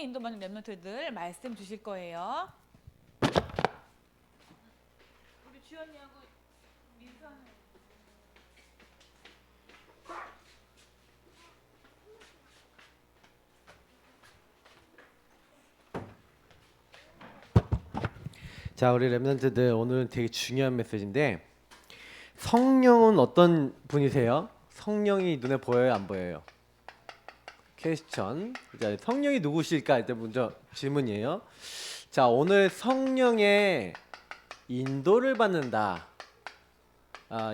인도받는 랩런트들 말씀 주실 거예요. 우리 주연이하고 민서는 자, 우리 랩런트들 오늘은 되게 중요한 메시지인데 성령은 어떤 분이세요? 성령이 눈에 보여요, 안 보여요? 퀘스천. 자, 성령이 누구실까? 일단 먼저 질문이에요. 자, 오늘 성령의 인도를 받는다.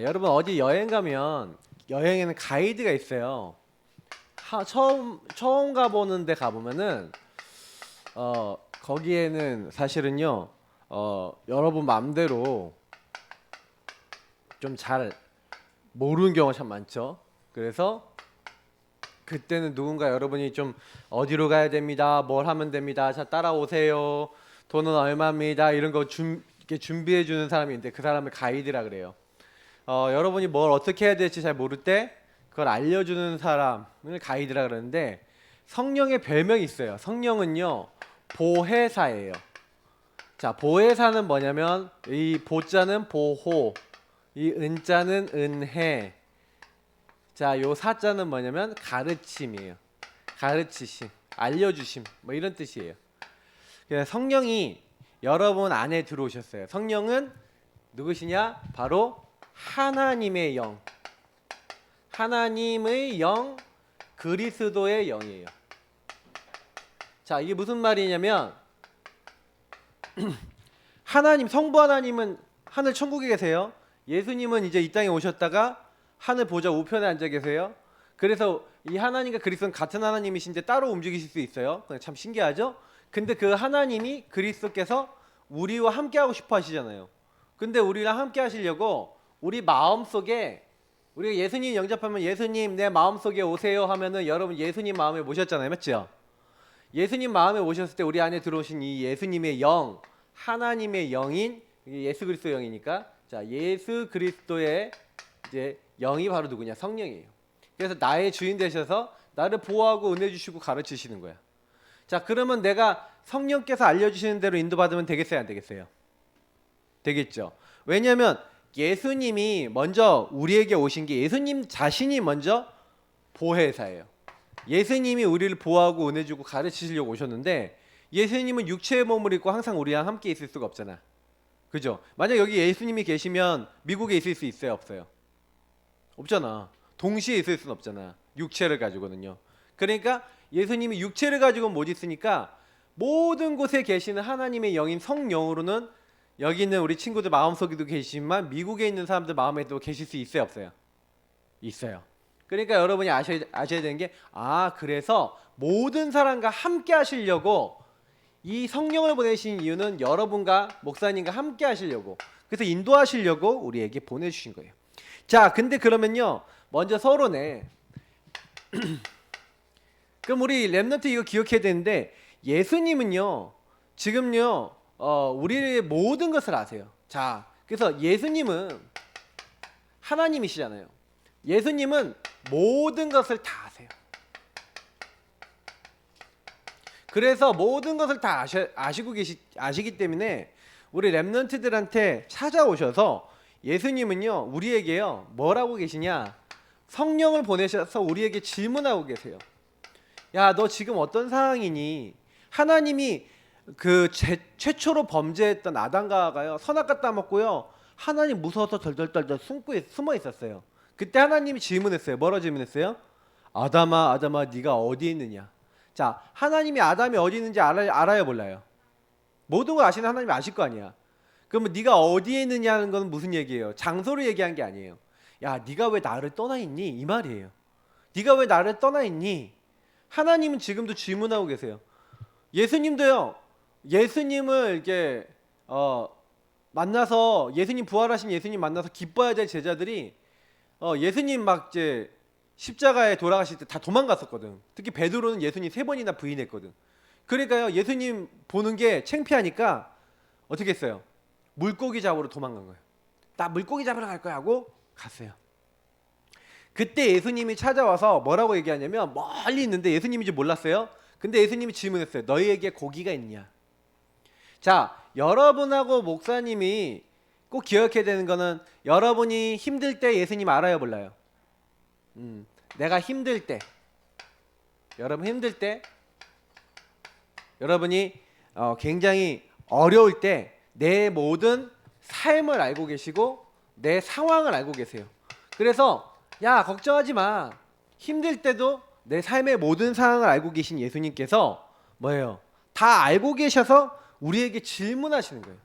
여러분 어디 여행 가면 여행에는 가이드가 있어요. 처음 가보는 데 가보면은 거기에는 사실은요 여러분 마음대로 좀 잘 모르는 경우가 참 많죠. 그래서 그때는 누군가 여러분이 좀 어디로 가야 됩니다, 뭘 하면 됩니다, 자 따라오세요, 돈은 얼마입니다, 이런 거 이렇게 준비해 주는 사람이 있는데 그 사람을 가이드라 그래요. 여러분이 뭘 어떻게 해야 될지 잘 모를 때 그걸 알려주는 사람을 가이드라 그러는데 성령의 별명이 있어요. 성령은요 보혜사예요. 자, 보혜사는 뭐냐면 이 보자는 보호, 이 은자는 은혜, 자, 요 사자는 뭐냐면 가르침이에요. 가르치심, 알려주심, 뭐 이런 뜻이에요. 그래서 성령이 여러분 안에 들어오셨어요. 성령은 누구시냐? 바로 하나님의 영, 하나님의 영, 그리스도의 영이에요. 자, 이게 무슨 말이냐면 하나님, 성부 하나님은 하늘 천국에 계세요. 예수님은 이제 이 땅에 오셨다가 하늘 보좌 우편에 앉아 계세요. 그래서 이 하나님과 그리스도는 같은 하나님이신데 따로 움직이실 수 있어요. 참 신기하죠? 근데 그 하나님이 그리스도께서 우리와 함께 하고 싶어 하시잖아요. 근데 우리랑 함께 하시려고 우리 마음속에, 우리가 예수님 영접하면 예수님 내 마음속에 오세요 하면은 여러분 예수님 마음에 모셨잖아요. 맞죠? 예수님 마음에 오셨을 때 우리 안에 들어오신 이 예수님의 영, 하나님의 영인, 예수 그리스도 영이니까, 자, 예수 그리스도의 이제 영이 바로 누구냐? 성령이에요. 그래서 나의 주인 되셔서 나를 보호하고 은혜 주시고 가르치시는 거야. 자, 그러면 내가 성령께서 알려주시는 대로 인도받으면 되겠어요, 안 되겠어요? 되겠죠. 왜냐하면 예수님이 먼저 우리에게 오신 게 예수님 자신이 먼저 보혜사예요. 예수님이 우리를 보호하고 은혜 주고 가르치시려고 오셨는데 예수님은 육체의 몸을 입고 항상 우리랑 함께 있을 수가 없잖아. 그죠? 만약 여기 예수님이 계시면 미국에 있을 수 있어요, 없어요? 없잖아. 동시에 있을 수는 없잖아. 육체를 가지고는요. 그러니까 예수님이 육체를 가지고 못 있으니까 모든 곳에 계시는 하나님의 영인 성령으로는 여기 있는 우리 친구들 마음속에도 계시지만 미국에 있는 사람들 마음에도 계실 수 있어요, 없어요? 있어요. 그러니까 여러분이 아셔야 되는 게, 그래서 모든 사람과 함께 하시려고 이 성령을 보내신 이유는 여러분과 목사님과 함께 하시려고, 그래서 인도하시려고 우리에게 보내주신 거예요. 자, 근데 그러면요 먼저 서론에 그럼 우리 랩런트 이거 기억해야 되는데 예수님은요 지금요 우리의 모든 것을 아세요. 자, 그래서 예수님은 하나님이시잖아요. 예수님은 모든 것을 다 아세요. 그래서 모든 것을 다 아시기 때문에 우리 랩런트들한테 찾아오셔서 예수님은요 우리에게요 뭐라고 계시냐? 성령을 보내셔서 우리에게 질문하고 계세요. 야, 너 지금 어떤 상황이니? 하나님이 그 최초로 범죄했던 아담과 하와가요 선악과 따먹고요 하나님 무서워서 덜덜덜 숨어 있었어요. 그때 하나님이 질문했어요. 뭐라고 질문했어요? 아담아, 아담아, 네가 어디 있느냐? 자, 하나님이 아담이 어디 있는지 알아요, 몰라요? 모든 걸 아시는 하나님이 아실 거 아니야. 그러면 네가 어디에 있느냐는 건 무슨 얘기예요? 장소를 얘기한 게 아니에요. 야, 네가 왜 나를 떠나 있니? 이 말이에요. 네가 왜 나를 떠나 있니? 하나님은 지금도 질문하고 계세요. 예수님도요. 예수님을 이렇게 만나서, 예수님 부활하신 예수님 만나서 기뻐해야 될 제자들이 예수님 막 이제 십자가에 돌아가실 때 다 도망갔었거든. 특히 베드로는 예수님 3번이나 부인했거든. 그러니까요 예수님 보는 게 창피하니까 어떻게 했어요? 물고기 잡으러 도망간 거예요. 나 물고기 잡으러 갈 거야 하고 갔어요. 그때 예수님이 찾아와서 뭐라고 얘기하냐면 멀리 있는데 예수님인지 몰랐어요. 근데 예수님이 질문했어요. 너희에게 고기가 있냐? 자, 여러분하고 목사님이 꼭 기억해야 되는 거는 여러분이 힘들 때 예수님 알아요, 몰라요? 내가 힘들 때, 여러분 힘들 때, 여러분이 굉장히 어려울 때 내 모든 삶을 알고 계시고 내 상황을 알고 계세요. 그래서 야, 걱정하지 마. 힘들 때도 내 삶의 모든 상황을 알고 계신 예수님께서 뭐예요? 다 알고 계셔서 우리에게 질문하시는 거예요.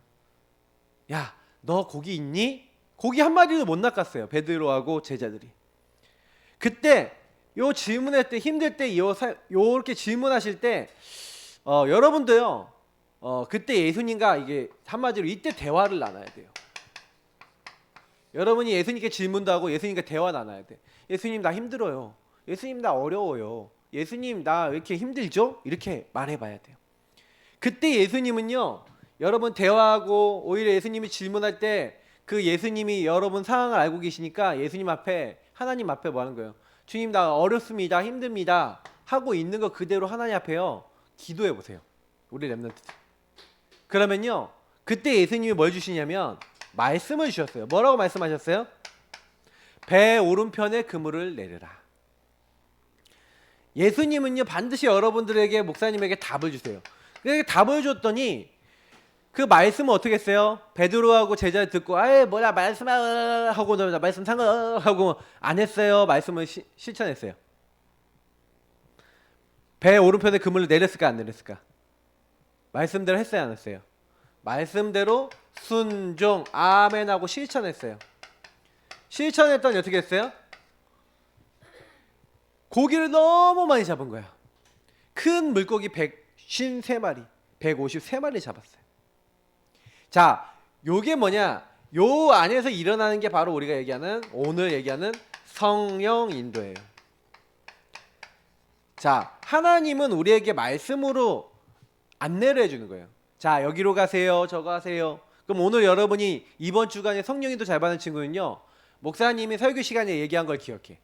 야, 너 고기 있니? 고기 한 마리도 못 낚았어요. 베드로하고 제자들이. 그때 요 질문할 때 힘들 때 요렇게 질문하실 때 여러분도요. 그때 예수님과 이게 한마디로 이때 대화를 나눠야 돼요. 여러분이 예수님께 질문도 하고 예수님과 대화 나눠야 돼. 예수님 나 힘들어요. 예수님 나 어려워요. 예수님 나 왜 이렇게 힘들죠? 이렇게 말해봐야 돼요. 그때 예수님은요. 여러분 대화하고 오히려 예수님이 질문할 때 그 예수님이 여러분 상황을 알고 계시니까 예수님 앞에 하나님 앞에 뭐 하는 거예요? 주님 나 어렵습니다. 힘듭니다. 하고 있는 거 그대로 하나님 앞에요. 기도해 보세요. 우리 렘넌트. 그러면요. 그때 예수님이 뭘 주시냐면 말씀을 주셨어요. 뭐라고 말씀하셨어요? 배 오른편에 그물을 내려라. 예수님은요 반드시 여러분들에게 목사님에게 답을 주세요. 그렇게 답을 줬더니 그 말씀은 어떻게 했어요? 베드로하고 제자를 듣고 아예 뭐야 말씀하고 말씀 상하고 안 했어요. 말씀을 실천했어요. 배 오른편에 그물을 내렸을까 안 내렸을까? 말씀대로 했어요 안 했어요? 말씀대로 순종 아멘하고 실천했어요. 실천했더니 어떻게 했어요? 고기를 너무 많이 잡은 거야. 큰 물고기 153마리 153마리 잡았어요. 자, 요게 뭐냐? 요 안에서 일어나는 게 바로 우리가 얘기하는 오늘 얘기하는 성령 인도예요. 자, 하나님은 우리에게 말씀으로 안내를 해주는 거예요. 자, 여기로 가세요. 저거 하세요. 그럼 오늘 여러분이 이번 주간에 성령인도 잘 받는 친구는요. 목사님이 설교 시간에 얘기한 걸 기억해.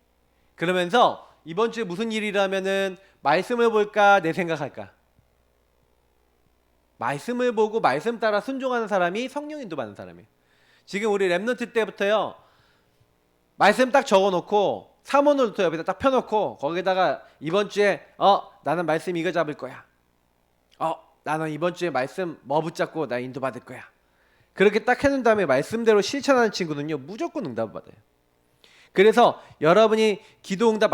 그러면서 이번 주에 무슨 일이라면은 말씀을 볼까 내 생각할까? 말씀을 보고 말씀 따라 순종하는 사람이 성령인도 받는 사람이에요. 지금 우리 렘넌트 때부터요. 말씀 딱 적어놓고 사모노트 옆에다 딱 펴놓고 거기다가 이번 주에 나는 말씀 이거 잡을 거야. 나는 이번 주에 말씀 뭐 붙잡고 나 인도받을 거야. 그렇게 딱 해놓은 다음에 말씀대로 실천하는 친구는요. 무조건 응답을 받아요. 그래서 여러분이 기도 응답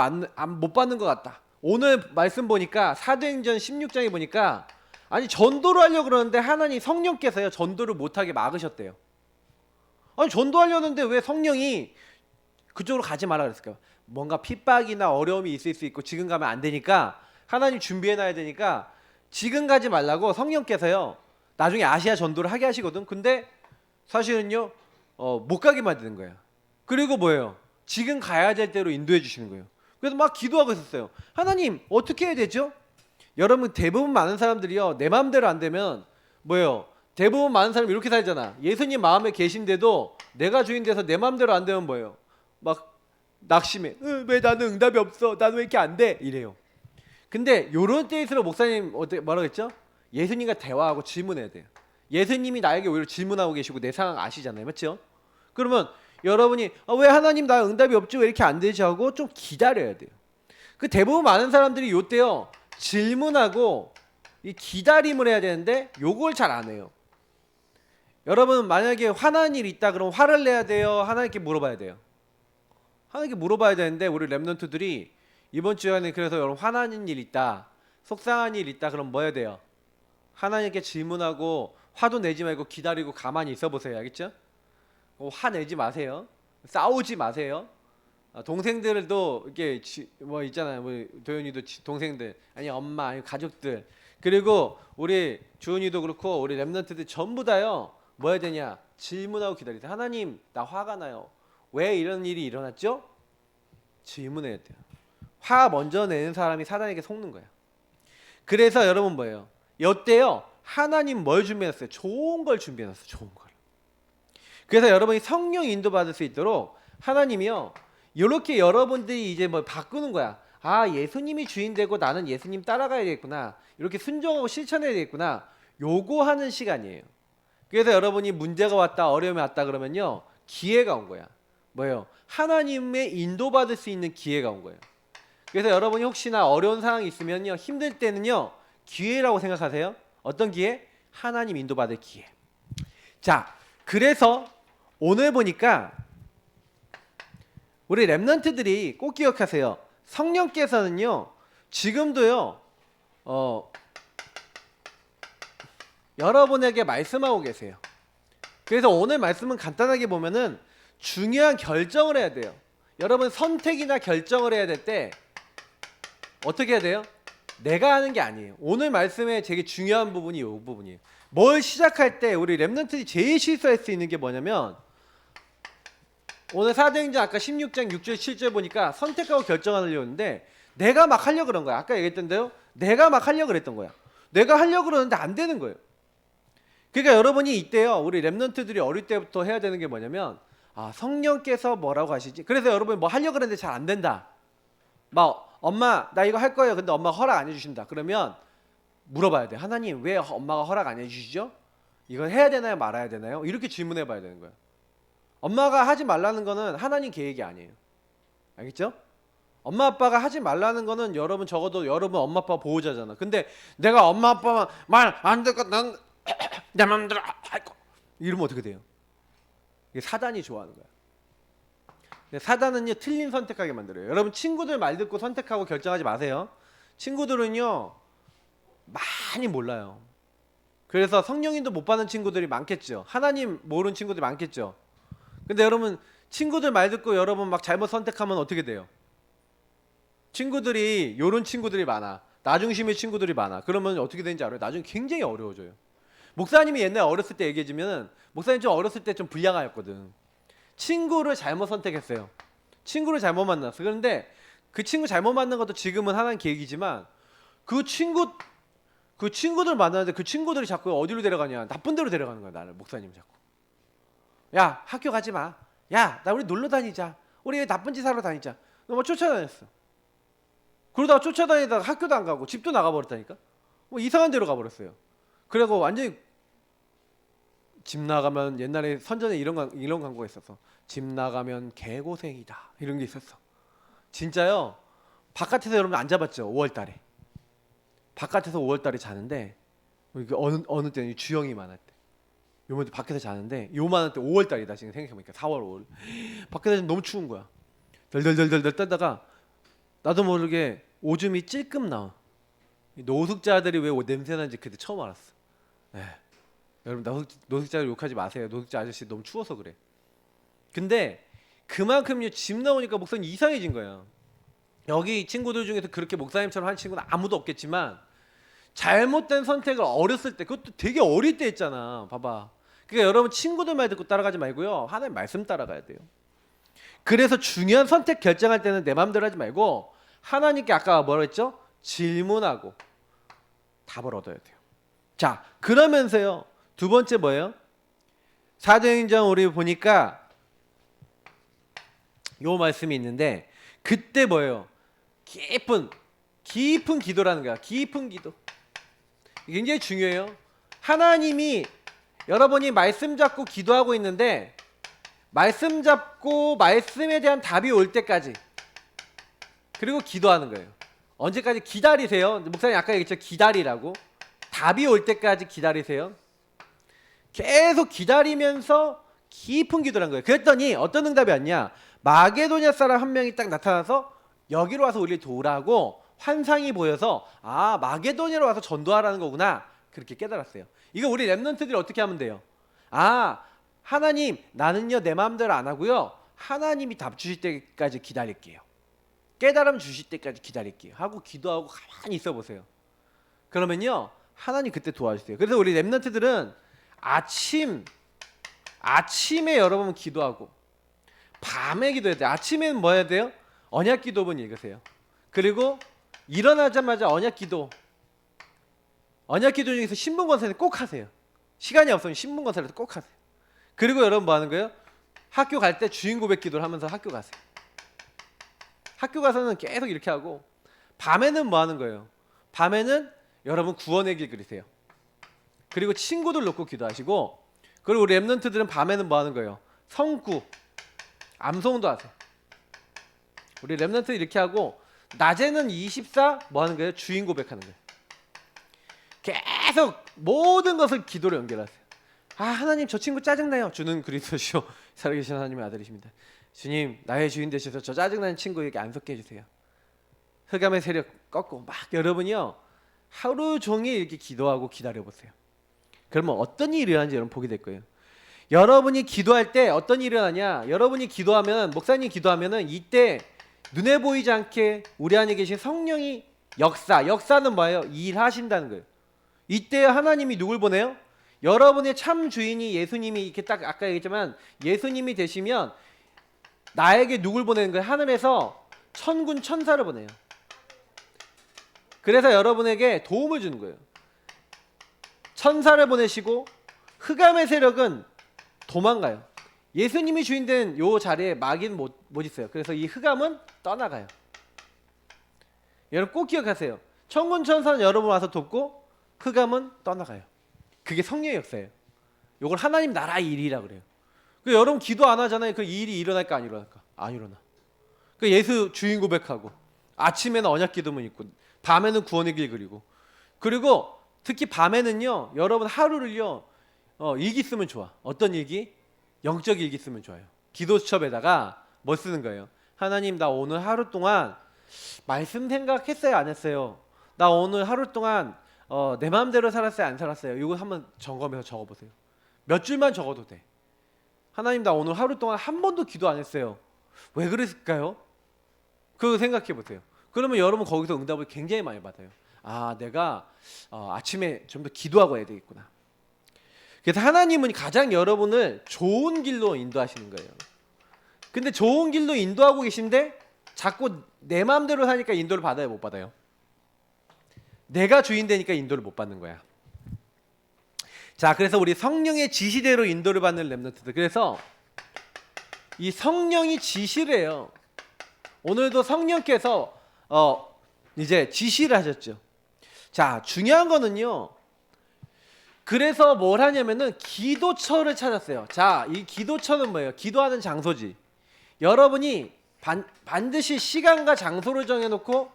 못 받는 것 같다. 오늘 말씀 보니까 사도행전 16장에 보니까 아니 전도를 하려고 그러는데 하나님 성령께서요. 전도를 못하게 막으셨대요. 아니 전도하려는데 왜 성령이 그쪽으로 가지 말라 그랬을까요? 뭔가 핍박이나 어려움이 있을 수 있고 지금 가면 안 되니까 하나님 준비해놔야 되니까 지금 가지 말라고 성령께서요. 나중에 아시아 전도를 하게 하시거든. 근데 사실은요. 못 가게 만드는 거야. 그리고 뭐예요? 지금 가야 될 대로 인도해 주시는 거예요. 그래서 막 기도하고 있었어요. 하나님 어떻게 해야 되죠? 여러분 대부분 많은 사람들이요. 내 마음대로 안 되면 뭐예요? 대부분 많은 사람이 이렇게 살잖아. 예수님 마음에 계신데도 내가 주인 돼서 내 마음대로 안 되면 뭐예요? 막 낙심해. 왜 나는 응답이 없어? 나는 왜 이렇게 안 돼? 이래요. 근데 요런 때일수록 목사님 뭐라고 했죠? 예수님과 대화하고 질문해야 돼요. 예수님이 나에게 오히려 질문하고 계시고 내 상황 아시잖아요. 맞죠? 그러면 여러분이 왜 하나님 나 응답이 없지? 왜 이렇게 안 되지? 하고 좀 기다려야 돼요. 그 대부분 많은 사람들이 요때요. 질문하고 이 기다림을 해야 되는데 요걸 잘 안 해요. 여러분 만약에 화난 일이 있다 그러면 화를 내야 돼요? 하나님께 물어봐야 돼요? 하나님께 물어봐야 되는데 우리 렘넌트들이 이번 주에는 그래서 여러분 화나는 일 있다 속상한 일 있다 그럼 뭐 해야 돼요? 하나님께 질문하고 화도 내지 말고 기다리고 가만히 있어 보세요. 알겠죠? 화 내지 마세요. 싸우지 마세요. 동생들도 이렇게 뭐 있잖아요. 뭐 도현이도 동생들 아니 엄마 아니 가족들 그리고 우리 주은이도 그렇고 우리 렘넌트들 전부 다요. 뭐 해야 되냐? 질문하고 기다리세요. 하나님 나 화가 나요. 왜 이런 일이 일어났죠? 질문해야 돼요. 화 먼저 내는 사람이 사단에게 속는 거예요. 그래서 여러분 뭐예요? 이때요 하나님 뭘 준비해놨어요? 좋은 걸 준비해놨어요. 좋은 걸. 그래서 여러분이 성령 인도 받을 수 있도록 하나님이요 이렇게 여러분들이 이제 뭐 바꾸는 거야. 아, 예수님이 주인 되고 나는 예수님 따라가야겠구나. 이렇게 순종하고 실천해야겠구나. 요거 하는 시간이에요. 그래서 여러분이 문제가 왔다, 어려움이 왔다 그러면요, 기회가 온 거야. 뭐예요? 하나님의 인도받을 수 있는 기회가 온 거예요. 그래서 여러분이 혹시나 어려운 상황이 있으면요, 힘들 때는요, 기회라고 생각하세요. 어떤 기회? 하나님 인도받을 기회. 자, 그래서 오늘 보니까 우리 렘넌트들이 꼭 기억하세요. 성령께서는요, 지금도요, 여러분에게 말씀하고 계세요. 그래서 오늘 말씀은 간단하게 보면은 중요한 결정을 해야 돼요. 여러분 선택이나 결정을 해야 될 때 어떻게 해야 돼요? 내가 하는 게 아니에요. 오늘 말씀에 되게 중요한 부분이 이 부분이에요. 뭘 시작할 때 우리 렘넌트들이 제일 실수할 수 있는 게 뭐냐면, 오늘 사도행전 아까 16장 6절 7절 보니까 선택하고 결정하려고 했는데 내가 막 하려고 그런 거야. 아까 얘기했던데요. 내가 막 하려고 그랬던 거야. 내가 하려고 그러는데 안 되는 거예요. 그러니까 여러분이 이때요, 우리 렘넌트들이 어릴 때부터 해야 되는 게 뭐냐면, 아, 성령께서 뭐라고 하시지? 그래서 여러분이 뭐 하려고 그러는데 잘 안 된다. 막 엄마 나 이거 할 거예요. 근데 엄마가 허락 안 해주신다. 그러면 물어봐야 돼. 하나님 왜 엄마가 허락 안 해주시죠? 이건 해야 되나요? 말아야 되나요? 이렇게 질문해 봐야 되는 거예요. 엄마가 하지 말라는 거는 하나님 계획이 아니에요. 알겠죠? 엄마 아빠가 하지 말라는 거는 여러분 적어도 여러분 엄마 아빠 보호자잖아. 근데 내가 엄마 아빠 말 안 듣고 난 내 맘대로 할 거, 이러면 어떻게 돼요? 이게 사단이 좋아하는 거야. 근데 사단은요, 틀린 선택하게 만들어요. 여러분 친구들 말 듣고 선택하고 결정하지 마세요. 친구들은요 많이 몰라요. 그래서 성령님도 못 받는 친구들이 많겠죠. 하나님 모르는 친구들이 많겠죠. 근데 여러분 친구들 말 듣고 여러분 막 잘못 선택하면 어떻게 돼요? 친구들이 요런 친구들이 많아. 나 중심의 친구들이 많아. 그러면 어떻게 되는지 알아요? 나중에 굉장히 어려워져요. 목사님이 옛날에 어렸을 때 얘기해주면, 목사님 좀 어렸을 때 좀 불량아였거든. 친구를 잘못 선택했어요. 친구를 잘못 만났어. 그런데 그 친구 잘못 만난 것도 지금은 하나님 계획이지만, 그 친구들 만나는데 그 친구들이 자꾸 어디로 데려가냐, 나쁜 데로 데려가는 거야. 나를, 목사님 자꾸. 야, 학교 가지 마. 야, 나 우리 놀러 다니자. 우리 나쁜 짓 하러 다니자. 너 막 쫓아다녔어. 그러다가 쫓아다니다가 학교도 안 가고 집도 나가버렸다니까. 뭐 이상한 데로 가버렸어요. 그리고 완전히 집 나가면, 옛날에 선전에 이런 광고가 있었어. 집 나가면 개고생이다, 이런 게 있었어. 진짜요. 바깥에서 여러분 안 잡았죠? 5월달에 바깥에서 5월달에 자는데, 이게 어느 때는 주영이 많을 때, 요번에 밖에서 자는데 요만한 때 5월달이다. 지금 생각해보니까 4월 5월 밖에서 너무 추운 거야. 덜덜덜덜 떨다가 나도 모르게 오줌이 찔끔 나와. 노숙자들이 왜 냄새 나는지 그때 처음 알았어. 네. 여러분 노숙자들 욕하지 마세요. 노숙자 아저씨 너무 추워서 그래. 근데 그만큼 집 나오니까 목사님 이상해진 거야. 여기 친구들 중에서 그렇게 목사님처럼 한 친구는 아무도 없겠지만, 잘못된 선택을 어렸을 때, 그것도 되게 어릴 때 했잖아. 봐봐. 그러니까 여러분 친구들 말 듣고 따라가지 말고요, 하나님 말씀 따라가야 돼요. 그래서 중요한 선택 결정할 때는 내 마음대로 하지 말고 하나님께, 아까 뭐라 했죠? 질문하고 답을 얻어야 돼요. 자, 그러면서요, 두 번째 뭐예요? 사도행전 우리 보니까 요 말씀이 있는데, 그때 뭐예요? 깊은 기도라는 거야. 깊은 기도. 이게 굉장히 중요해요. 하나님이, 여러분이 말씀 잡고 기도하고 있는데, 말씀 잡고 말씀에 대한 답이 올 때까지, 그리고 기도하는 거예요. 언제까지? 기다리세요. 목사님 아까 얘기했죠, 기다리라고. 답이 올 때까지 기다리세요. 계속 기다리면서 깊은 기도란 거예요. 그랬더니 어떤 응답이 왔냐? 마게도냐 사람 한 명이 딱 나타나서 여기로 와서 우리를 도우라고 환상이 보여서, 아, 마게도냐로 와서 전도하라는 거구나, 그렇게 깨달았어요. 이거 우리 렘넌트들이 어떻게 하면 돼요? 아, 하나님, 나는요 내 마음대로 안 하고요, 하나님이 답 주실 때까지 기다릴게요. 깨달음 주실 때까지 기다릴게요 하고 기도하고 가만히 있어 보세요. 그러면요 하나님 그때 도와주세요. 그래서 우리 렘넌트들은 아침에 여러분 기도하고 밤에 기도해야 돼요. 아침에는 뭐 해야 돼요? 언약 기도문 읽으세요. 그리고 일어나자마자 언약 기도 중에서 신분 건설을 꼭 하세요. 시간이 없으면 신분 건설을 꼭 하세요. 그리고 여러분 뭐 하는 거예요? 학교 갈 때 주인 고백 기도를 하면서 학교 가세요. 학교 가서는 계속 이렇게 하고, 밤에는 뭐 하는 거예요? 밤에는 여러분 구원의 길 그리세요. 그리고 친구들 놓고 기도하시고, 그리고 우리 랩런트들은 밤에는 뭐 하는 거예요? 성구, 암송도 하세요. 우리 랩런트 이렇게 하고 낮에는 24 뭐 하는 거예요? 주인 고백하는 거예요. 계속 모든 것을 기도로 연결하세요. 아, 하나님 저 친구 짜증나요. 주는 그리스도시요 살아계신 하나님의 아들이십니다. 주님 나의 주인 되셔서 저 짜증나는 친구에게 안 섞게 해주세요. 흑암의 세력 꺾고 막 여러분이요 하루 종일 이렇게 기도하고 기다려보세요. 그러면 어떤 일이 일어나는지 여러분 보게 될 거예요. 여러분이 기도할 때 어떤 일이 일어나냐, 여러분이 기도하면, 목사님이 기도하면은 이때 눈에 보이지 않게 우리 안에 계신 성령이 역사는 뭐예요? 일하신다는 거예요. 이때 하나님이 누굴 보내요? 여러분의 참 주인이 예수님이, 이렇게 딱 아까 얘기했지만 예수님이 되시면 나에게 누굴 보내는 거예요? 하늘에서 천군 천사를 보내요. 그래서 여러분에게 도움을 주는 거예요. 천사를 보내시고 흑암의 세력은 도망가요. 예수님이 주인된 요 자리에 마귀는 못 있어요. 그래서 이 흑암은 떠나가요. 여러분 꼭 기억하세요. 천군 천사는 여러분 와서 돕고 흑암은 떠나가요. 그게 성령의 역사예요. 요걸 하나님 나라의 일이라 그래요. 그 여러분 기도 안 하잖아요. 그 일이 일어날까 안 일어날까? 안 일어나. 그 예수 주인 고백하고 아침에는 언약 기도문 있고 밤에는 구원의 길 그리고 특히 밤에는요 여러분 하루를요 일기 쓰면 좋아. 어떤 일기? 영적 일기 쓰면 좋아요. 기도 수첩에다가 뭐 쓰는 거예요? 하나님 나 오늘 하루 동안 말씀 생각했어요 안 했어요? 나 오늘 하루 동안 내 마음대로 살았어요 안 살았어요? 이거 한번 점검해서 적어보세요. 몇 줄만 적어도 돼. 하나님 나 오늘 하루 동안 한 번도 기도 안 했어요. 왜 그랬을까요? 그거 생각해 보세요. 그러면 여러분 거기서 응답을 굉장히 많이 받아요. 아 내가 아침에 좀 더 기도하고 해야 되겠구나. 그래서 하나님은 가장 여러분을 좋은 길로 인도하시는 거예요. 근데 좋은 길로 인도하고 계신데 자꾸 내 마음대로 사니까 인도를 받아요 못 받아요? 내가 주인 되니까 인도를 못 받는 거야. 자 그래서 우리 성령의 지시대로 인도를 받는 렘넌트들, 그래서 이 성령이 지시를 해요. 오늘도 성령께서 이제 지시를 하셨죠. 자 중요한 거는요, 그래서 뭘 하냐면은 기도처를 찾았어요. 자 이 기도처는 뭐예요? 기도하는 장소지. 여러분이 반드시 시간과 장소를 정해놓고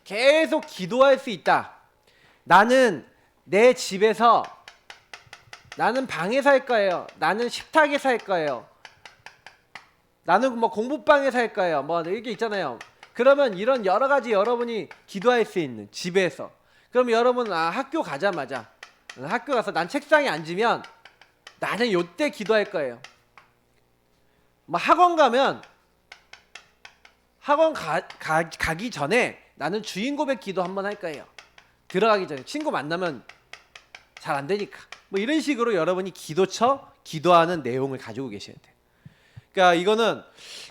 계속 기도할 수 있다. 나는 내 집에서, 나는 방에 살 거예요. 나는 식탁에 살 거예요. 나는 뭐 공부방에 살 거예요. 뭐 이렇게 있잖아요. 그러면 이런 여러 가지 여러분이 기도할 수 있는 집에서. 그럼 여러분 학교 가자마자 학교 가서 난 책상에 앉으면 나는 요때 기도할 거예요. 뭐 학원 가면 학원 가기 전에 나는 주인 고백 기도 한번 할 거예요. 들어가기 전에 친구 만나면 잘 안 되니까. 뭐 이런 식으로 여러분이 기도하는 내용을 가지고 계셔야 돼요. 그러니까 이거는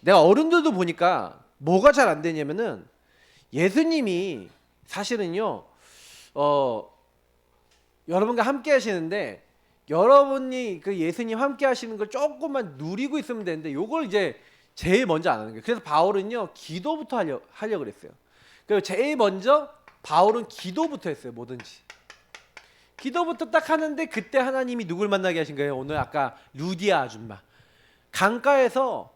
내가 어른들도 보니까 뭐가 잘 안 되냐면은 예수님이 사실은요 여러분과 함께 하시는데 여러분이 그 예수님 함께 하시는 걸 조금만 누리고 있으면 되는데 요걸 이제 제일 먼저 안 하는 거예요. 그래서 바울은요 기도부터 하려고 그랬어요. 그리고 제일 먼저 바울은 기도부터 했어요. 뭐든지 기도부터 딱 하는데 그때 하나님이 누굴 만나게 하신 거예요? 오늘 아까 루디아 아줌마 강가에서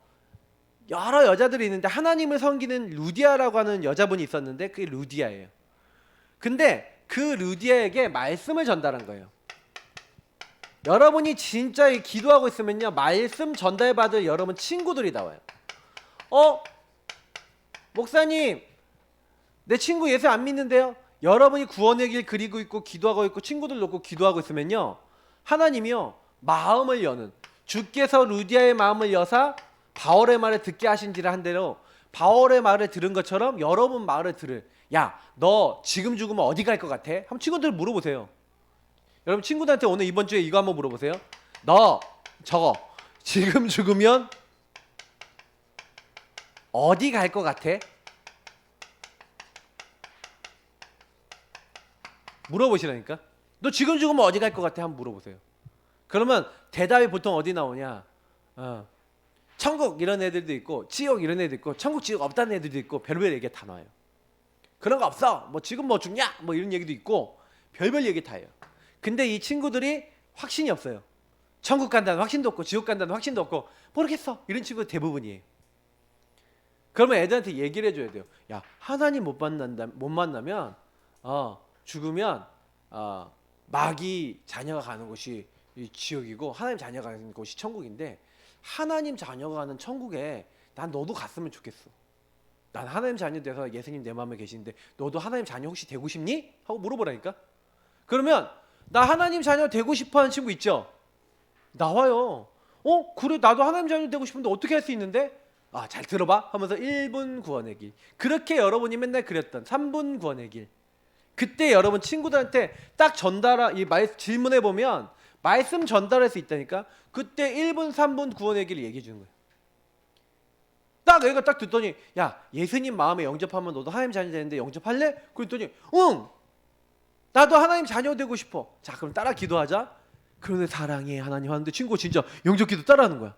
여러 여자들이 있는데 하나님을 섬기는 루디아라고 하는 여자분이 있었는데 그게 루디아예요. 근데 그 루디아에게 말씀을 전달한 거예요. 여러분이 진짜 기도하고 있으면요 말씀 전달받을 여러분 친구들이 나와요. 목사님 내 친구 예수 안 믿는데요? 여러분이 구원의 길 그리고 있고 기도하고 있고 친구들 놓고 기도하고 있으면요 하나님이요 마음을 여는, 주께서 루디아의 마음을 여사 바울의 말을 듣게 하신지라 한 대로 바울의 말을 들은 것처럼 여러분 말을 들을. 야 너 지금 죽으면 어디 갈 것 같아? 한번 친구들 물어보세요. 여러분 친구들한테 오늘 이번 주에 이거 한번 물어보세요. 너 저거 지금 죽으면 어디 갈 것 같아? 물어보시라니까. 너 지금 죽으면 어디 갈 것 같아? 한번 물어보세요. 그러면 대답이 보통 어디 나오냐? 천국 이런 애들도 있고 지옥 이런 애들도 있고 천국 지옥 없다는 애들도 있고 별별 얘기가 다 나와요. 그런 거 없어. 뭐 지금 뭐 죽냐? 뭐 이런 얘기도 있고 별별 얘기 다 해요. 근데 이 친구들이 확신이 없어요. 천국 간다는 확신도 없고 지옥 간다는 확신도 없고 모르겠어. 이런 친구들 대부분이에요. 그러면 애들한테 얘기를 해줘야 돼요. 야, 하나님 못 만나면 죽으면 마귀 자녀가 가는 곳이 이 지옥이고 하나님 자녀가 가는 곳이 천국인데 하나님 자녀가 가는 천국에 난 너도 갔으면 좋겠어. 난 하나님 자녀 돼서 예수님 내 마음에 계시는데 너도 하나님 자녀 혹시 되고 싶니? 하고 물어보라니까. 그러면 나 하나님 자녀 되고 싶어하는 친구 있죠? 나와요. 그래 나도 하나님 자녀 되고 싶은데 어떻게 할 수 있는데? 잘 들어봐 하면서 1분 구원의 길. 그렇게 여러분이 맨날 그렸던 3분 구원의 길. 그때 여러분 친구들한테 딱 질문해 보면 말씀 전달할 수 있다니까. 그때 1분 3분 구원의 길을 얘기해 주는 거예요. 딱 얘가 딱 듣더니 야, 예수님 마음에 영접하면 너도 하나님 자녀 되는데 영접할래? 그랬더니 응, 나도 하나님 자녀 되고 싶어. 자, 그럼 따라 기도하자. 그런데 사랑해 하나님 하는데 친구가 진짜 영접 기도 따라하는 거야.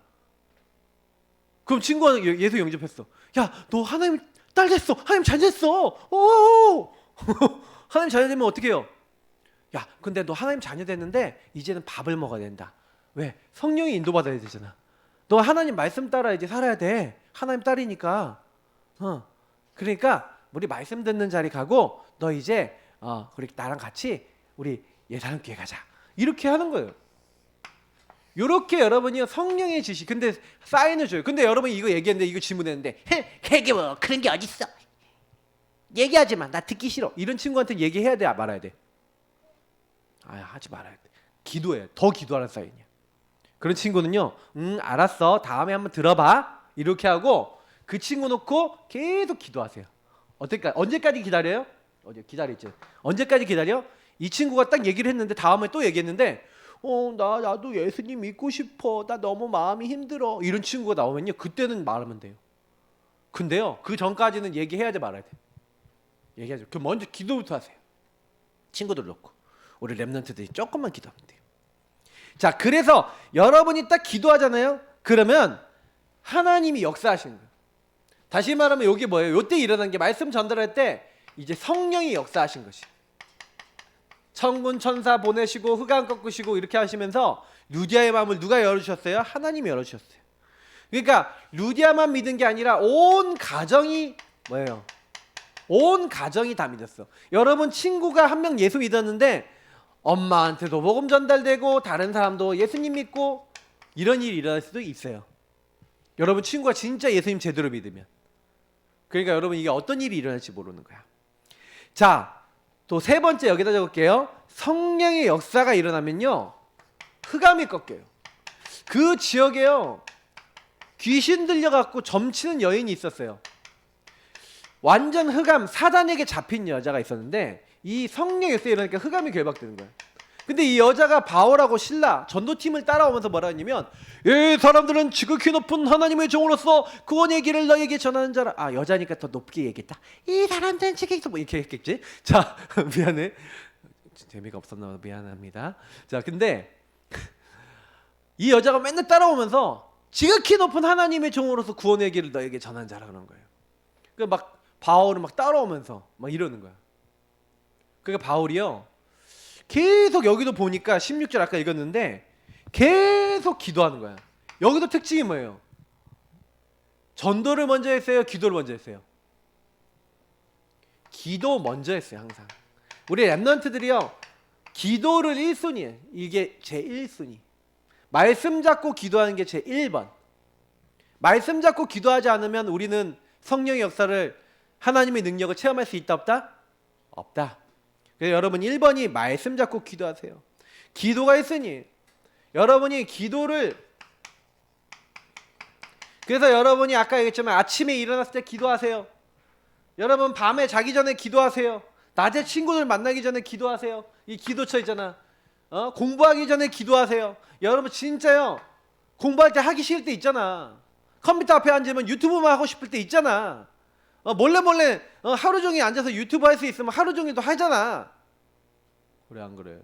그럼 친구가 예수 영접했어. 야, 너 하나님 딸 됐어. 하나님 자녀 됐어. 오 하나님 자녀 되면 어떻게 해요? 야, 근데 너 하나님 자녀 됐는데 이제는 밥을 먹어야 된다. 왜? 성령이 인도받아야 되잖아. 너 하나님 말씀 따라 이제 살아야 돼. 하나님 딸이니까. 그러니까 우리 말씀 듣는 자리 가고 너 이제 우리 나랑 같이 우리 예산교회 가자. 이렇게 하는 거예요. 이렇게 여러분이 성령의 지시. 근데 사인을 줘요. 근데 여러분이 이거 얘기했는데 이거 질문했는데 그게 뭐 그런 게 어딨어. 얘기하지 마. 나 듣기 싫어. 이런 친구한테 얘기해야 돼? 말아야 돼? 하지 말아야 돼. 기도해. 더 기도하는 사인이야. 그런 친구는요. 알았어. 다음에 한번 들어봐. 이렇게 하고 그 친구 놓고 계속 기도하세요. 언제까지 기다려요? 기다리죠. 언제까지 기다려? 이 친구가 딱 얘기를 했는데 다음에 또 얘기했는데 나도 예수님 믿고 싶어. 나 너무 마음이 힘들어. 이런 친구가 나오면요. 그때는 말하면 돼요. 근데요. 그 전까지는 얘기해야 돼 말아야 돼. 얘기하죠. 그럼 먼저 기도부터 하세요. 친구들 놓고. 우리 렘넌트들이 조금만 기도하면 돼요. 자, 그래서 여러분이 딱 기도하잖아요. 그러면 하나님이 역사하시는 거예요. 다시 말하면 여기 뭐예요? 요때 일어난 게 말씀 전달할 때 이제 성령이 역사하신 것이. 천군 천사 보내시고 흑암 꺾으시고 이렇게 하시면서 루디아의 마음을 누가 열어주셨어요? 하나님이 열어주셨어요. 그러니까 루디아만 믿은 게 아니라 온 가정이 뭐예요? 온 가정이 다 믿었어. 여러분 친구가 한 명 예수 믿었는데 엄마한테도 복음 전달되고 다른 사람도 예수님 믿고 이런 일이 일어날 수도 있어요. 여러분 친구가 진짜 예수님 제대로 믿으면. 그러니까 여러분 이게 어떤 일이 일어날지 모르는 거야. 자, 또 세 번째 여기다 적을게요. 성령의 역사가 일어나면요. 흑암이 꺾여요. 그 지역에요. 귀신 들려갖고 점치는 여인이 있었어요. 완전 흑암, 사단에게 잡힌 여자가 있었는데 이 성령의 역사가 일어나니까 흑암이 결박되는 거예요. 근데 이 여자가 바울하고 신라 전도팀을 따라오면서 뭐라 했냐면 이 사람들은 지극히 높은 하나님의 종으로서 구원의 길을 너에게 전하는 자라. 여자니까 더 높게 얘기했다. 이 사람들은 지극히 뭐 이렇게 했겠지. 자, 미안해. 재미가 없었나 봐. 미안합니다. 자, 근데 이 여자가 맨날 따라오면서 지극히 높은 하나님의 종으로서 구원의 길을 너에게 전하는 자라 그런 거예요. 그러니까 막 바울을 막 따라오면서 막 이러는 거야. 그러니까 바울이요. 계속 여기도 보니까 16절 아까 읽었는데 계속 기도하는 거야. 여기도 특징이 뭐예요? 전도를 먼저 했어요? 기도를 먼저 했어요? 기도 먼저 했어요. 항상 우리 랩런트들이요 기도를 1순위예요. 이게 제 1순위. 말씀 잡고 기도하는 게 제 1번. 말씀 잡고 기도하지 않으면 우리는 성령의 역사를 하나님의 능력을 체험할 수 있다 없다? 없다. 그래서 여러분 1번이 말씀 잡고 기도하세요. 기도가 있으니 여러분이 기도를 그래서 여러분이 아까 얘기했지만 아침에 일어났을 때 기도하세요. 여러분 밤에 자기 전에 기도하세요. 낮에 친구들 만나기 전에 기도하세요. 이 기도처 있잖아. 공부하기 전에 기도하세요. 여러분 진짜요. 공부할 때 하기 싫을 때 있잖아. 컴퓨터 앞에 앉으면 유튜브만 하고 싶을 때 있잖아. 몰래 하루 종일 앉아서 유튜브 할 수 있으면 하루 종일도 하잖아. 그래 안 그래?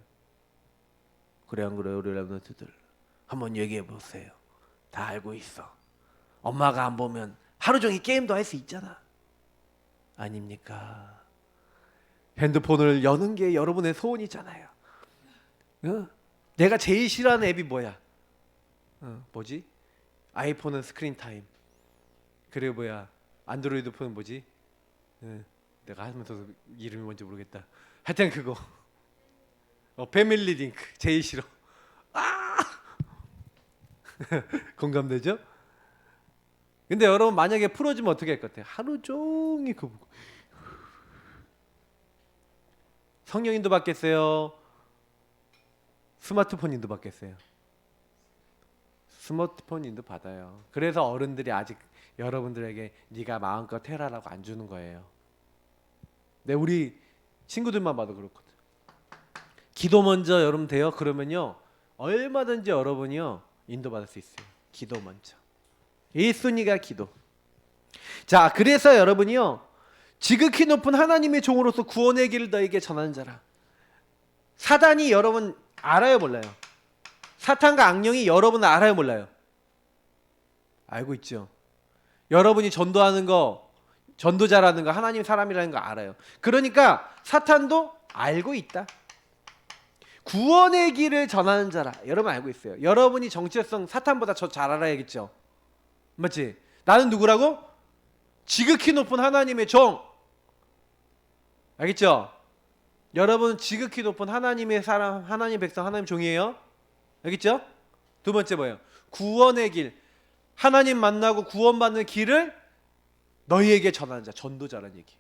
그래 안 그래? 우리 랩런트들 한번 얘기해 보세요. 다 알고 있어. 엄마가 안 보면 하루 종일 게임도 할 수 있잖아. 아닙니까? 핸드폰을 여는 게 여러분의 소원이잖아요. 내가 제일 싫어하는 앱이 뭐야? 뭐지? 아이폰은 스크린 타임. 그리고 뭐야? 안드로이드 폰은 뭐지? 내가 하면서 이름이 뭔지 모르겠다. 하여튼 그거. 패밀리 링크 제일 싫어. 공감되죠? 근데 여러분 만약에 풀어주면 어떻게 할 것 같아요? 하루 종일 그거 보고. 성령인도 받겠어요? 스마트폰인도 받겠어요? 스마트폰인도 받아요. 그래서 어른들이 아직 여러분들에게 네가 마음껏 해라라고 안 주는 거예요. 네, 우리 친구들만 봐도 그렇거든. 기도 먼저 여러분 돼요? 그러면요 얼마든지 여러분이요 인도받을 수 있어요. 기도 먼저. 1순위가 기도. 자, 그래서 여러분이요 지극히 높은 하나님의 종으로서 구원의 길을 너에게 전하는 자라. 사단이 여러분 알아요 몰라요? 사탄과 악령이 여러분을 알아요 몰라요? 알고 있죠. 여러분이 전도하는 거, 전도자라는 거, 하나님 사람이라는 거 알아요. 그러니까 사탄도 알고 있다. 구원의 길을 전하는 자라. 여러분 알고 있어요. 여러분이 정체성 사탄보다 저 잘 알아야겠죠. 맞지? 나는 누구라고? 지극히 높은 하나님의 종. 알겠죠? 여러분 지극히 높은 하나님의 사람, 하나님 백성, 하나님 종이에요. 알겠죠? 두 번째 뭐예요? 구원의 길. 하나님 만나고 구원받는 길을 너희에게 전하는 자, 전도자라는 얘기.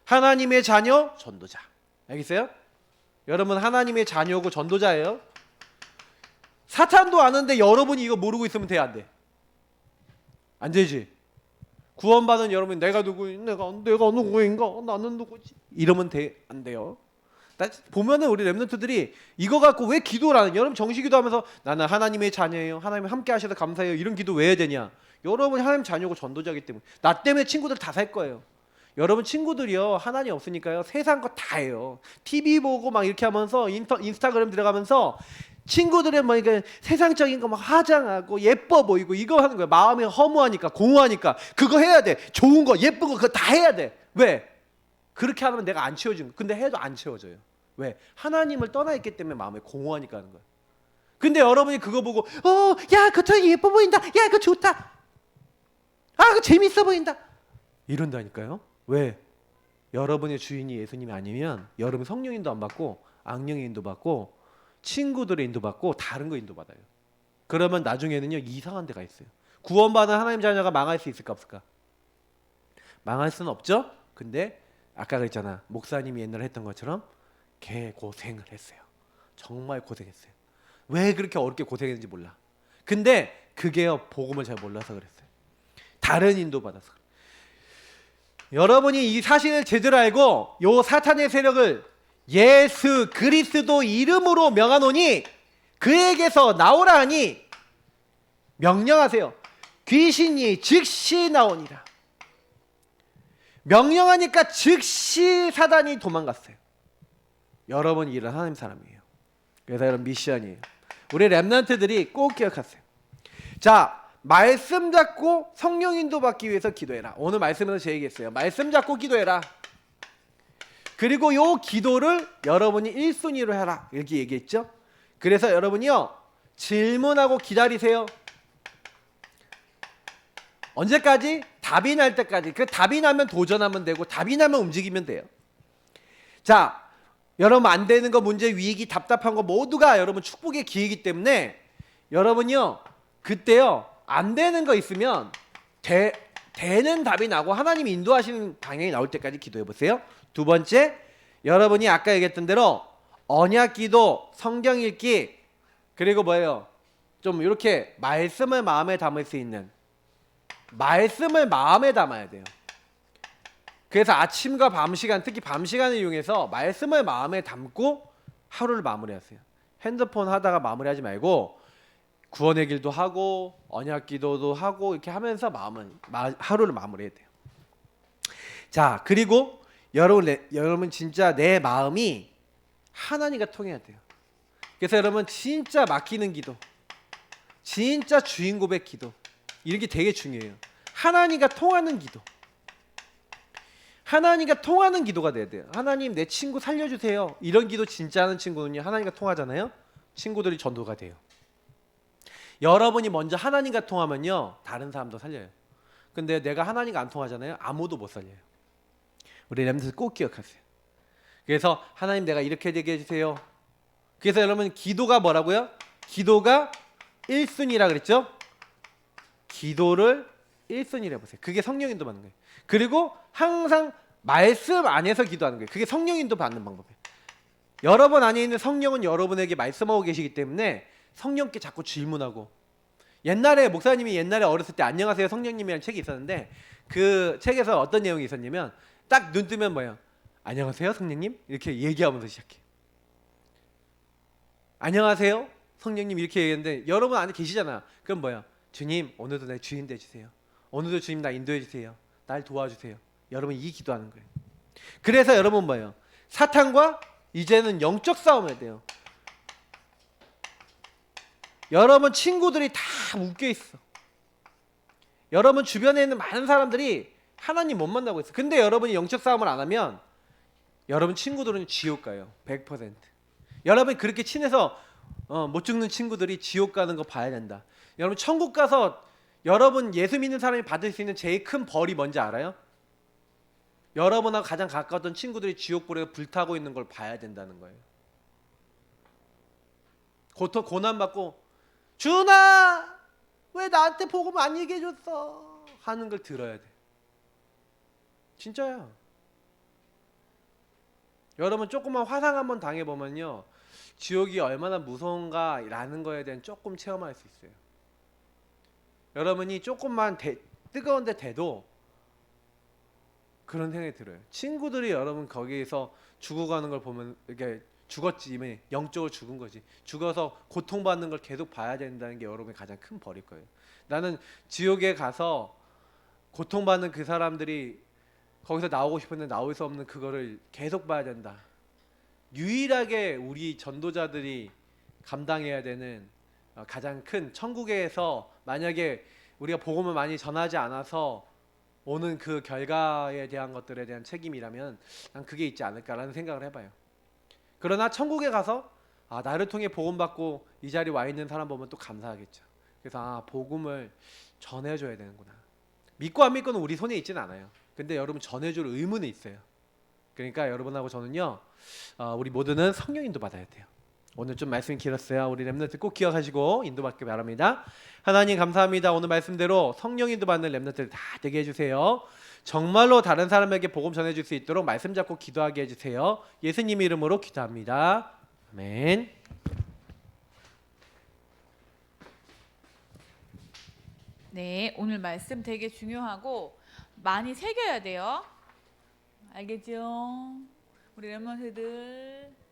하나님의 자녀, 전도자. 알겠어요? 여러분 하나님의 자녀고 전도자예요. 사탄도 아는데 여러분이 이거 모르고 있으면 돼, 안 돼? 안 되지. 구원받은 여러분이 내가 누구인가? 나는 누구지? 이러면 돼, 안 돼요? 보면은 우리 랩런트들이 이거 갖고 왜 기도를 하는? 여러분 정식기도하면서 나는 하나님의 자녀예요. 하나님 함께 하셔서 감사해요. 이런 기도 왜 해야 되냐? 여러분 하나님 자녀고 전도자이기 때문에. 나 때문에 친구들 다 살 거예요. 여러분 친구들이요 하나님 없으니까요 세상 거 다 해요. TV 보고 막 이렇게 하면서 인스타그램 들어가면서 친구들의 뭐 이게 세상적인 거 막 화장하고 예뻐 보이고 이거 하는 거야. 마음이 허무하니까 공허하니까 그거 해야 돼. 좋은 거 예쁜 거 그거 다 해야 돼. 왜? 그렇게 하면 내가 안 채워준 거. 근데 해도 안 채워져요. 왜? 하나님을 떠나 있기 때문에 마음이 공허하니까 하는 거야. 근데 여러분이 그거 보고 야 그거 되게 예뻐 보인다. 야 그거 좋다. 아 그거 재밌어 보인다. 이런다니까요. 왜? 여러분의 주인이 예수님이 아니면 여러분 성령 인도 안 받고 악령의 인도 받고 친구들의 인도 받고 다른 거 인도 받아요. 그러면 나중에는요 이상한 데가 있어요. 구원받은 하나님 자녀가 망할 수 있을까 없을까? 망할 수는 없죠. 근데 아까 그랬잖아. 목사님이 옛날에 했던 것처럼 개 고생을 했어요. 정말 고생했어요. 왜 그렇게 어렵게 고생했는지 몰라. 근데 그게요 복음을 잘 몰라서 그랬어요. 다른 인도 받아서 그래요. 여러분이 이 사실을 제대로 알고 요 사탄의 세력을 예수 그리스도 이름으로 명하노니 그에게서 나오라 하니 명령하세요. 귀신이 즉시 나오니라. 명령하니까 즉시 사단이 도망갔어요. 여러분 일은 하나님 사람이에요. 그래서 여러분 미션이에요. 우리 랩런트들이 꼭 기억하세요. 자, 말씀 잡고 성령 인도 받기 위해서 기도해라. 오늘 말씀에서 제 얘기했어요. 말씀 잡고 기도해라. 그리고 요 기도를 여러분이 1순위로 해라. 이렇게 얘기했죠. 그래서 여러분이요 질문하고 기다리세요. 언제까지? 답이 날 때까지. 그 답이 나면 도전하면 되고 답이 나면 움직이면 돼요. 자, 여러분 안 되는 거 문제 위기 답답한 거 모두가 여러분 축복의 기회이기 때문에 여러분요 그때요 안 되는 거 있으면 되는 답이 나고 하나님이 인도하시는 방향이 나올 때까지 기도해 보세요. 두 번째, 여러분이 아까 얘기했던 대로 언약 기도, 성경 읽기, 그리고 뭐예요? 좀 이렇게 말씀을 마음에 담을 수 있는 말씀을 마음에 담아야 돼요. 그래서 아침과 밤 시간, 특히 밤 시간을 이용해서 말씀을 마음에 담고 하루를 마무리하세요. 핸드폰 하다가 마무리하지 말고 구원의 길도 하고 언약 기도도 하고 이렇게 하면서 하루를 마무리해야 돼요. 자, 그리고 여러분 진짜 내 마음이 하나님과 통해야 돼요. 그래서 여러분 진짜 막히는 기도, 진짜 주인 고백 기도, 이런 게 되게 중요해요. 하나님과 통하는 기도. 하나님과 통하는 기도가 돼야 돼요. 하나님 내 친구 살려주세요. 이런 기도 진짜 하는 친구는요 하나님과 통하잖아요. 친구들이 전도가 돼요. 여러분이 먼저 하나님과 통하면요 다른 사람도 살려요. 근데 내가 하나님과 안 통하잖아요. 아무도 못 살려요. 우리 렘들 꼭 기억하세요. 그래서 하나님 내가 이렇게 되게 해주세요. 그래서 여러분 기도가 뭐라고요? 기도가 1순위라 그랬죠? 기도를 1순위로 해보세요. 그게 성령인도 받는 거예요. 그리고 항상 말씀 안에서 기도하는 거예요. 그게 성령인도 받는 방법이에요. 여러분 안에 있는 성령은 여러분에게 말씀하고 계시기 때문에 성령께 자꾸 질문하고, 옛날에 목사님이 옛날에 어렸을 때 안녕하세요 성령님이라는 책이 있었는데 그 책에서 어떤 내용이 있었냐면 딱 눈 뜨면 뭐예요? 안녕하세요 성령님 이렇게 얘기하면서 시작해요. 안녕하세요 성령님 이렇게 얘기했는데 여러분 안에 계시잖아. 그럼 뭐야? 주님 오늘도 내 주인 되주세요. 오늘도 주님 나 인도해 주세요. 날 도와주세요. 여러분 이 기도하는 거예요. 그래서 여러분 뭐예요? 사탄과 이제는 영적 싸움을 해야 돼요. 여러분 친구들이 다 묶여 있어. 여러분 주변에 있는 많은 사람들이 하나님 못 만나고 있어. 근데 여러분이 영적 싸움을 안 하면 여러분 친구들은 지옥 가요. 100%. 여러분 그렇게 친해서 못 죽는 친구들이 지옥 가는 거 봐야 된다. 여러분 천국 가서 여러분 예수 믿는 사람이 받을 수 있는 제일 큰 벌이 뭔지 알아요? 여러분하고 가장 가까웠던 친구들이 지옥불에 불타고 있는 걸 봐야 된다는 거예요. 고통 고난받고 준아 왜 나한테 복음 안 얘기해줬어 하는 걸 들어야 돼. 진짜야. 여러분 조금만 화상 한번 당해보면요 지옥이 얼마나 무서운가 라는 거에 대한 조금 체험할 수 있어요. 여러분이 조금만 뜨거운데 대도 그런 생각이 들어요. 친구들이 여러분 거기에서 죽어가는 걸 보면 이게 죽었지 이미 영적으로 죽은 거지. 죽어서 고통받는 걸 계속 봐야 된다는 게 여러분의 가장 큰 벌일 거예요. 나는 지옥에 가서 고통받는 그 사람들이 거기서 나오고 싶은데 나올 수 없는 그거를 계속 봐야 된다. 유일하게 우리 전도자들이 감당해야 되는 가장 큰 천국에서 만약에 우리가 복음을 많이 전하지 않아서 오는 그 결과에 대한 것들에 대한 책임이라면 난 그게 있지 않을까라는 생각을 해봐요. 그러나 천국에 가서 나를 통해 복음 받고 이 자리에 와 있는 사람 보면 또 감사하겠죠. 그래서 복음을 전해줘야 되는구나. 믿고 안 믿고는 우리 손에 있지는 않아요. 근데 여러분 전해줄 의무는 있어요. 그러니까 여러분하고 저는요 우리 모두는 성령 인도 받아야 돼요. 오늘 좀 말씀이 길었어요. 우리 렘넌트 꼭 기억하시고 인도받기 바랍니다. 하나님 감사합니다. 오늘 말씀대로 성령 인도 받는 렘넌트들 다 되게 해주세요. 정말로 다른 사람에게 복음 전해줄 수 있도록 말씀 잡고 기도하게 해주세요. 예수님 이름으로 기도합니다. 아멘. 네, 오늘 말씀 되게 중요하고 많이 새겨야 돼요. 알겠죠? 우리 렘넌트들